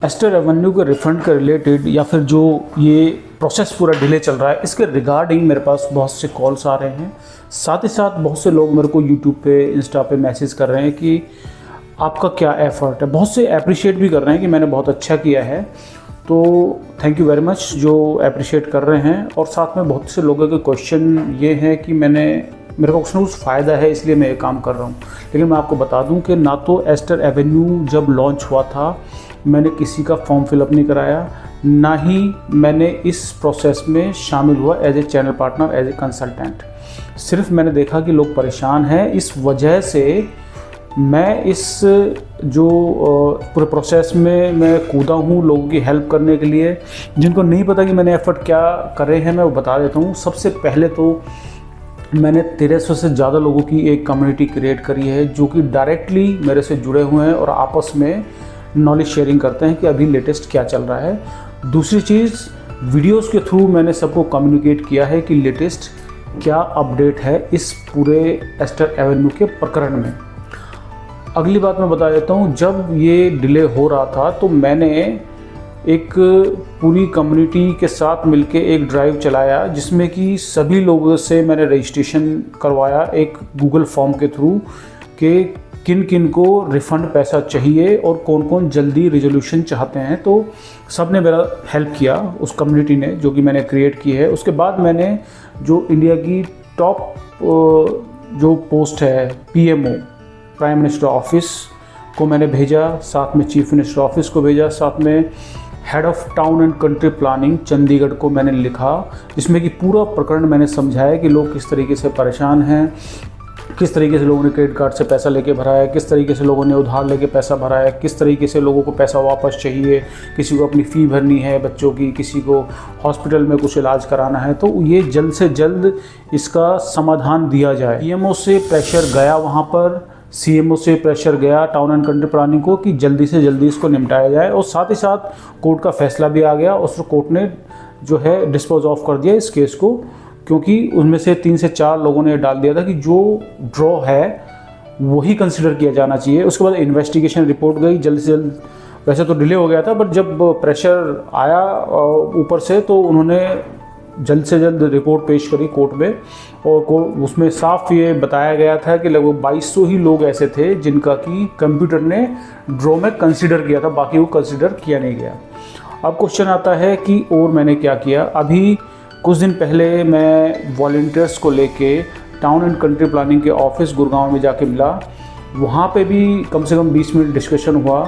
Ester Avenue के refund के related या फिर जो ये प्रोसेस पूरा डिले चल रहा है, इसके रिगार्डिंग मेरे पास बहुत से कॉल्स आ रहे हैं। साथ ही साथ बहुत से लोग मेरे को यूट्यूब पे, इंस्टा पे मैसेज कर रहे हैं कि आपका क्या एफ़र्ट है। बहुत से अप्रिशिएट भी कर रहे हैं कि मैंने बहुत अच्छा किया है, तो थैंक यू वेरी मच जो अप्रिशिएट कर रहे हैं। और साथ में बहुत से लोगों के क्वेश्चन ये हैं कि मेरे को कुछ ना कुछ फ़ायदा है इसलिए मैं ये काम कर रहा हूँ। लेकिन मैं आपको बता दूँ कि ना तो एस्टर एवेन्यू जब लॉन्च हुआ था मैंने किसी का फॉर्म फिलअप नहीं कराया, ना ही मैंने इस प्रोसेस में शामिल हुआ as a channel partner, as a consultant. सिर्फ मैंने देखा कि लोग परेशान हैं, इस वजह से मैं इस जो पूरे प्रोसेस में मैं कूदा हूँ लोगों की हेल्प करने के लिए। जिनको नहीं पता कि मैंने एफ़र्ट क्या करे हैं मैं वो बता देता हूँ। सबसे पहले तो मैंने 1300 से ज़्यादा लोगों की एक कम्युनिटी क्रिएट करी है जो कि डायरेक्टली मेरे से जुड़े हुए हैं और आपस में नॉलेज शेयरिंग करते हैं कि अभी लेटेस्ट क्या चल रहा है। दूसरी चीज़, वीडियोस के थ्रू मैंने सबको कम्युनिकेट किया है कि लेटेस्ट क्या अपडेट है इस पूरे एस्टर एवेन्यू के प्रकरण में। अगली बात मैं बता देता हूँ, जब ये डिले हो रहा था तो मैंने एक पूरी कम्युनिटी के साथ मिलके एक ड्राइव चलाया जिसमें कि सभी लोगों से मैंने रजिस्ट्रेशन करवाया एक गूगल फॉर्म के थ्रू कि किन किन को रिफ़ंड पैसा चाहिए और कौन कौन जल्दी रिजोल्यूशन चाहते हैं। तो सब ने मेरा हेल्प किया, उस कम्युनिटी ने जो कि मैंने क्रिएट की है। उसके बाद मैंने जो इंडिया की टॉप जो पोस्ट है पीएमओ, प्राइम मिनिस्टर ऑफिस को मैंने भेजा, साथ में चीफ मिनिस्टर ऑफिस को भेजा, साथ में head of town and country planning Chandigarh को मैंने लिखा, जिसमें कि पूरा प्रकरण मैंने समझाया कि लोग किस तरीके से परेशान हैं, किस तरीके से लोगों ने क्रेडिट कार्ड से पैसा लेके भरा है, किस तरीके से लोगों ने उधार लेके पैसा भरा है, किस तरीके से लोगों को पैसा वापस चाहिए, किसी को अपनी फ़ी भरनी है बच्चों की, किसी को हॉस्पिटल में कुछ इलाज कराना है। तो ये जल्द से जल्द इसका समाधान दिया जाए। पीएमओ से प्रेशर गया वहाँ पर, सीएमओ से प्रेशर गया टाउन एंड कंट्री प्लानिंग को कि जल्दी से जल्दी इसको निपटाया जाए। और साथ ही साथ कोर्ट का फैसला भी आ गया, उस कोर्ट ने जो है डिस्पोज ऑफ कर दिया इस केस को, क्योंकि उनमें से 3 से 4 लोगों ने डाल दिया था कि जो ड्रॉ है वही कंसिडर किया जाना चाहिए। उसके बाद इन्वेस्टिगेशन रिपोर्ट गई जल्द से जल्द। वैसे तो डिले हो गया था, बट जब प्रेशर आया ऊपर से तो उन्होंने जल्द से जल्द रिपोर्ट पेश करी कोर्ट में। और उसमें साफ ये बताया गया था कि लगभग 2200 ही लोग ऐसे थे जिनका कि कंप्यूटर ने ड्रॉ में कंसिडर किया था, बाकी वो कंसिडर किया नहीं गया। अब क्वेश्चन आता है कि और मैंने क्या किया। अभी कुछ दिन पहले मैं वॉलंटियर्स को लेके टाउन एंड कंट्री प्लानिंग के ऑफिस गुड़गांव में जाके मिला। वहाँ पे भी कम से कम 20 मिनट डिस्कशन हुआ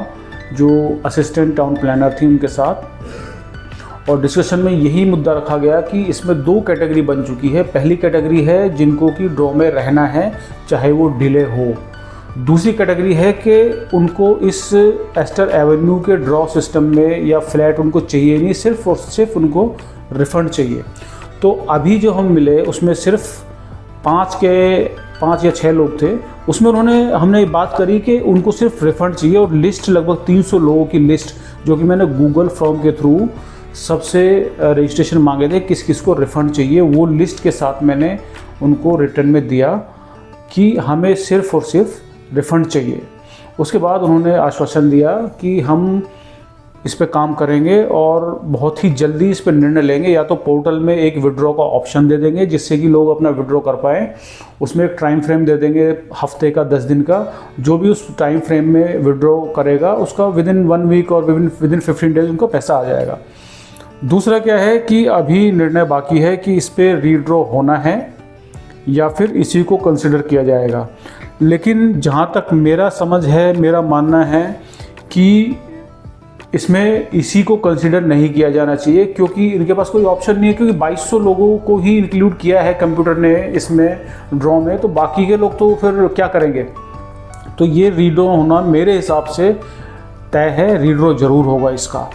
जो असिस्टेंट टाउन प्लानर थी उनके साथ। और डिस्कशन में यही मुद्दा रखा गया कि इसमें 2 कैटेगरी बन चुकी है। पहली कैटेगरी है जिनको कि ड्रॉ में रहना है चाहे वो डिले हो। दूसरी कैटेगरी है कि उनको इस एस्टर एवेन्यू के ड्रॉ सिस्टम में या फ्लैट उनको चाहिए नहीं, सिर्फ और सिर्फ उनको रिफ़ंड चाहिए। तो अभी जो हम मिले उसमें सिर्फ 5 या 6 लोग थे। उसमें हमने बात करी कि उनको सिर्फ रिफ़ंड चाहिए और लिस्ट लगभग 300 लोगों की लिस्ट जो कि मैंने गूगल फॉर्म के थ्रू सबसे रजिस्ट्रेशन मांगे थे किस किस को रिफ़ंड चाहिए, वो लिस्ट के साथ मैंने उनको रिटर्न में दिया कि हमें सिर्फ और सिर्फ रिफ़ंड चाहिए। उसके बाद उन्होंने आश्वासन दिया कि हम इस पे काम करेंगे और बहुत ही जल्दी इस पे निर्णय लेंगे, या तो पोर्टल में एक विड्रॉ का ऑप्शन दे देंगे जिससे कि लोग अपना विड्रॉ कर पाएँ। उसमें एक टाइम फ्रेम दे देंगे हफ्ते का, 10 दिन का। जो भी उस टाइम फ्रेम में विड्रॉ करेगा उसका विदिन 1 वीक और विदिन 15 डेज उनको पैसा आ जाएगा। दूसरा क्या है कि अभी निर्णय बाकी है कि इस पे रीड्रॉ होना है या फिर इसी को कंसिडर किया जाएगा। लेकिन जहाँ तक मेरा समझ है, मेरा मानना है कि इसमें इसी को कंसिडर नहीं किया जाना चाहिए, क्योंकि इनके पास कोई ऑप्शन नहीं है। क्योंकि 2200 लोगों को ही इंक्लूड किया है कंप्यूटर ने इसमें ड्रॉ में, तो बाकी के लोग तो फिर क्या करेंगे। तो ये रीड्रॉ होना मेरे हिसाब से तय है, रीड्रॉ ज़रूर होगा इसका।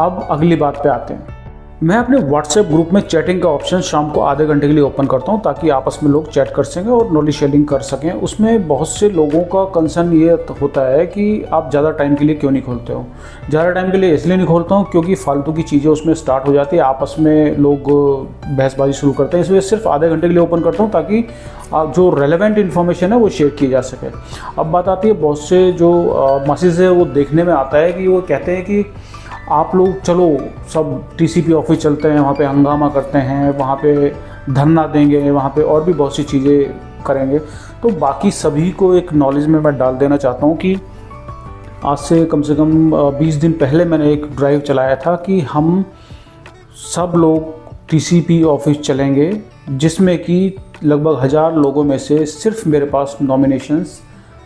अब अगली बात पे आते हैं। मैं अपने व्हाट्सएप ग्रुप में चैटिंग का ऑप्शन शाम को आधे घंटे के लिए ओपन करता हूं ताकि आपस में लोग चैट कर सकें और नॉलेज शेयरिंग कर सकें। उसमें बहुत से लोगों का कंसर्न ये होता है कि आप ज़्यादा टाइम के लिए क्यों नहीं खोलते हो। ज़्यादा टाइम के लिए इसलिए नहीं खोलता हूँ क्योंकि फालतू की चीज़ें उसमें स्टार्ट हो जाती है, आपस में लोग बहसबाजी शुरू करते हैं। इसलिए सिर्फ आधे घंटे के लिए ओपन करता हूँ ताकि जो रेलेवेंट इन्फॉर्मेशन है वो शेयर की जा सके। अब बात आती है बहुत से जो मैसेज है वो देखने में आता है कि वो कहते हैं कि आप लोग चलो सब टीसीपी ऑफिस चलते हैं, वहाँ पे हंगामा करते हैं, वहाँ पे धरना देंगे, वहाँ पे और भी बहुत सी चीज़ें करेंगे। तो बाकी सभी को एक नॉलेज में मैं डाल देना चाहता हूँ कि आज से कम 20 दिन पहले मैंने एक ड्राइव चलाया था कि हम सब लोग टीसीपी ऑफिस चलेंगे, जिसमें कि लगभग 1000 लोगों में से सिर्फ मेरे पास नॉमिनेशंस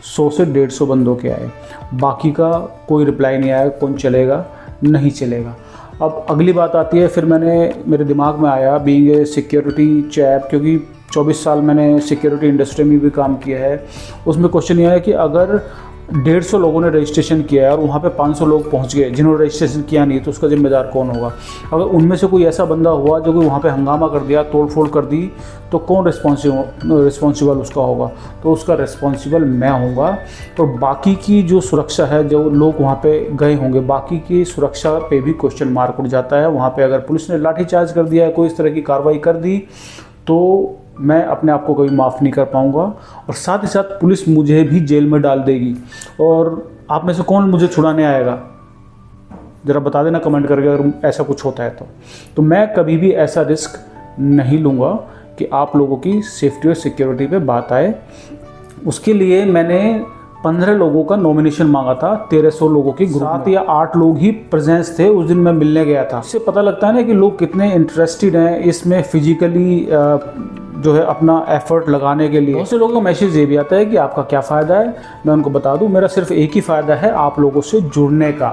100 से 150 बंदों के आए। बाकी का कोई रिप्लाई नहीं आया, कौन चलेगा नहीं चलेगा। अब अगली बात आती है, फिर मेरे दिमाग में आया बीइंग ए सिक्योरिटी चैप, क्योंकि 24 साल मैंने सिक्योरिटी इंडस्ट्री में भी काम किया है। उसमें क्वेश्चन ये है कि अगर 150 लोगों ने रजिस्ट्रेशन किया है और वहाँ पे 500 लोग पहुँच गए जिन्होंने रजिस्ट्रेशन किया नहीं, तो उसका जिम्मेदार कौन होगा। अगर उनमें से कोई ऐसा बंदा हुआ जो कि वहाँ पे हंगामा कर दिया, तोड़फोड़ कर दी, तो कौन रिस्पॉन्सिबल उसका होगा। तो उसका रिस्पॉन्सिबल मैं होऊंगा। तो बाकी की जो सुरक्षा है, जो लोग वहाँ पे गए होंगे, बाकी की सुरक्षा पे भी क्वेश्चन मार्क उठ जाता है। वहाँ पे अगर पुलिस ने लाठीचार्ज कर दिया है, कोई इस तरह की कार्रवाई कर दी, तो मैं अपने आप को कभी माफ़ नहीं कर पाऊँगा और साथ ही साथ पुलिस मुझे भी जेल में डाल देगी। और आप में से कौन मुझे छुड़ाने आएगा, ज़रा बता देना कमेंट करके अगर ऐसा कुछ होता है तो मैं कभी भी ऐसा रिस्क नहीं लूँगा कि आप लोगों की सेफ्टी और सिक्योरिटी पे बात आए। उसके लिए मैंने 15 लोगों का नॉमिनेशन मांगा था 1300 लोगों की ग्रुप में। 7 या 8 लोग ही प्रेजेंस थे उस दिन मैं मिलने गया था। इससे पता लगता है ना कि लोग कितने इंटरेस्टेड हैं इसमें फिजिकली जो है अपना एफर्ट लगाने के लिए। बहुत से लोगों का मैसेज ये भी आता है कि आपका क्या फ़ायदा है। मैं उनको बता दूं, मेरा सिर्फ एक ही फ़ायदा है, आप लोगों से जुड़ने का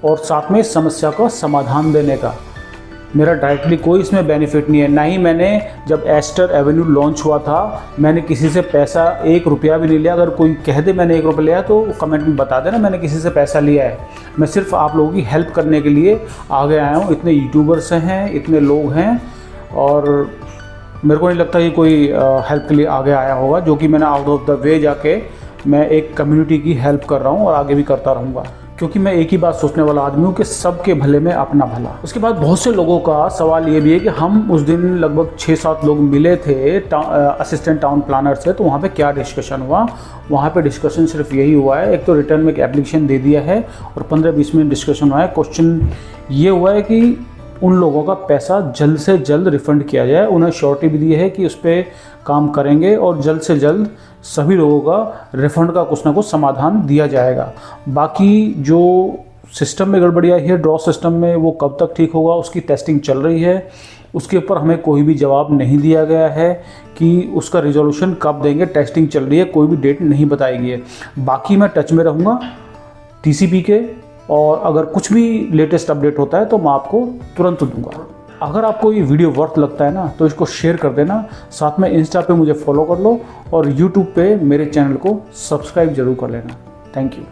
और साथ में समस्या का समाधान देने का। मेरा डायरेक्टली कोई इसमें बेनिफिट नहीं है। ना ही मैंने जब एस्टर एवेन्यू लॉन्च हुआ था मैंने किसी से पैसा 1 रुपया भी नहीं लिया। अगर कोई कह दे मैंने 1 रुपया लिया तो कमेंट में बता देना मैंने किसी से पैसा लिया है। मैं सिर्फ आप लोगों की हेल्प करने के लिए आगे आया हूँ। इतने यूट्यूबर्स हैं, इतने लोग हैं और मेरे को नहीं लगता कि कोई हेल्प के लिए आगे आया होगा, जो कि मैंने आउट ऑफ द वे जाके मैं एक कम्युनिटी की हेल्प कर रहा हूँ और आगे भी करता रहूँगा, क्योंकि मैं एक ही बात सोचने वाला आदमी हूँ कि सबके भले में अपना भला। उसके बाद बहुत से लोगों का सवाल ये भी है कि हम उस दिन लगभग 6-7 लोग मिले थे असिस्टेंट टाउन प्लानर से, तो वहाँ पे क्या डिस्कशन हुआ। वहाँ पे डिस्कशन सिर्फ यही हुआ है, एक तो रिटर्न में एक एप्लीकेशन दे दिया है और 15-20 मिनट डिस्कशन हुआ है। क्वेश्चन ये हुआ है कि उन लोगों का पैसा जल्द से जल्द रिफ़ंड किया जाए। उन्हें श्योरिटी भी दी है कि उस पर काम करेंगे और जल्द से जल्द सभी लोगों का रिफ़ंड का कुछ ना कुछ समाधान दिया जाएगा। बाकी जो सिस्टम में गड़बड़ी आई है ड्रॉ सिस्टम में, वो कब तक ठीक होगा उसकी टेस्टिंग चल रही है। उसके ऊपर हमें कोई भी जवाब नहीं दिया गया है कि उसका रिजोल्यूशन कब देंगे। टेस्टिंग चल रही है, कोई भी डेट नहीं बताई गई है। बाकी मैं टच में रहूँगा टीसीपी के, और अगर कुछ भी लेटेस्ट अपडेट होता है तो मैं आपको तुरंत दूंगा। अगर आपको ये वीडियो वर्थ लगता है ना तो इसको शेयर कर देना। साथ में इंस्टा पे मुझे फॉलो कर लो और यूट्यूब पे मेरे चैनल को सब्सक्राइब जरूर कर लेना। Thank you.